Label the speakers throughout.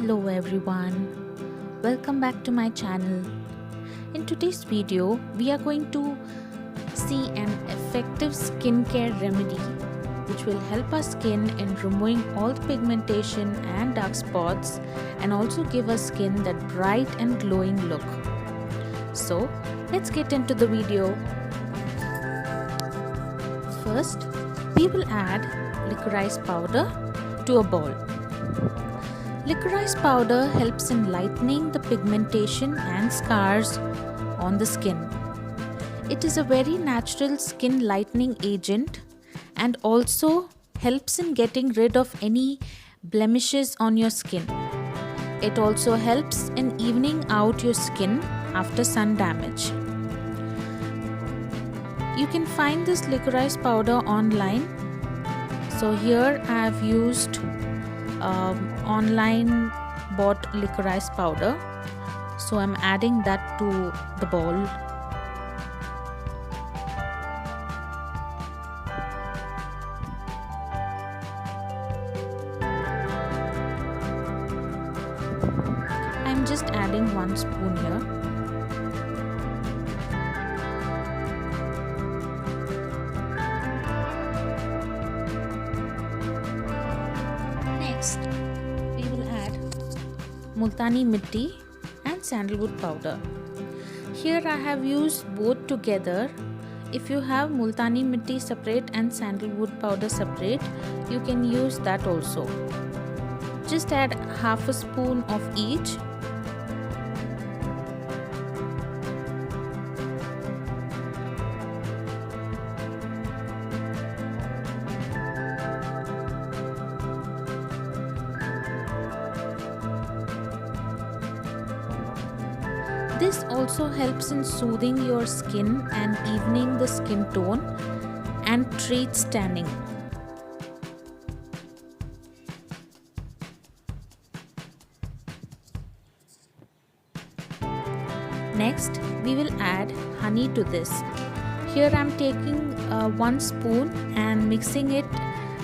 Speaker 1: Hello everyone, welcome back to my channel. In today's video, we are going to see an effective skincare remedy which will help our skin in removing all the pigmentation and dark spots and also give our skin that bright and glowing look. So let's get into the video. First, we will add licorice powder to a bowl. Licorice powder helps in lightening the pigmentation and scars on the skin. It is a very natural skin lightening agent and also helps in getting rid of any blemishes on your skin. It also helps in evening out your skin after sun damage. You can find this licorice powder online. So here I have used online bought licorice powder, so I'm adding that to the bowl. I'm just adding 1 spoon here. Next, we will add Multani Mitti and sandalwood powder. Here I have used both together. If you have Multani Mitti separate and sandalwood powder separate, you can use that also. Just add half a spoon of each. This also helps in soothing your skin and evening the skin tone and treats tanning. Next, we will add honey to this. Here I am taking 1 spoon and mixing it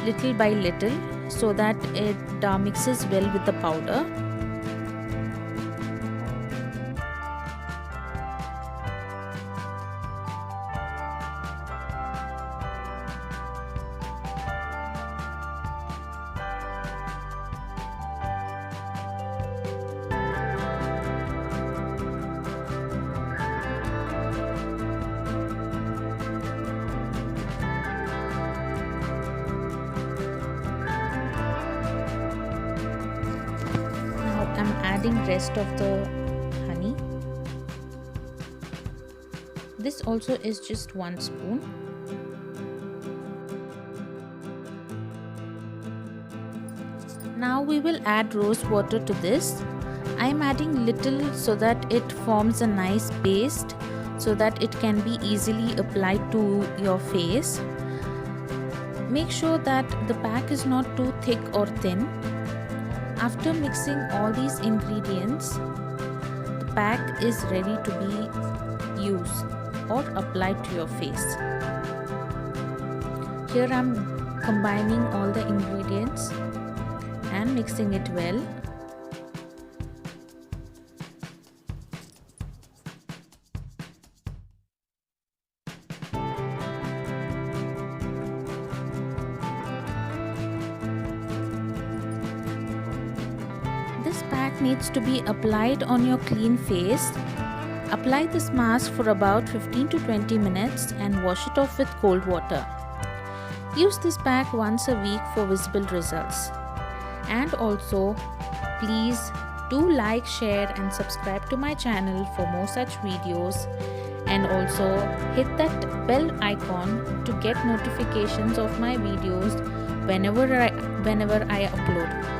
Speaker 1: little by little so that it mixes well with the powder. I'm adding rest of the honey. This also is just 1 spoon. Now we will add rose water to this. I am adding little so that it forms a nice paste so that it can be easily applied to your face. Make sure that the pack is not too thick or thin. After mixing all these ingredients, the pack is ready to be used or applied to your face. Here I am combining all the ingredients and mixing it well. This pack needs to be applied on your clean face. Apply this mask for about 15 to 20 minutes and wash it off with cold water. Use this pack once a week for visible results. And also, please do like, share and subscribe to my channel for more such videos. And also hit that bell icon to get notifications of my videos whenever I upload.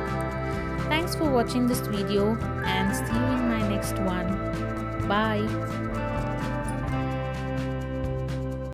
Speaker 1: Thanks for watching this video and see you in my next one. Bye.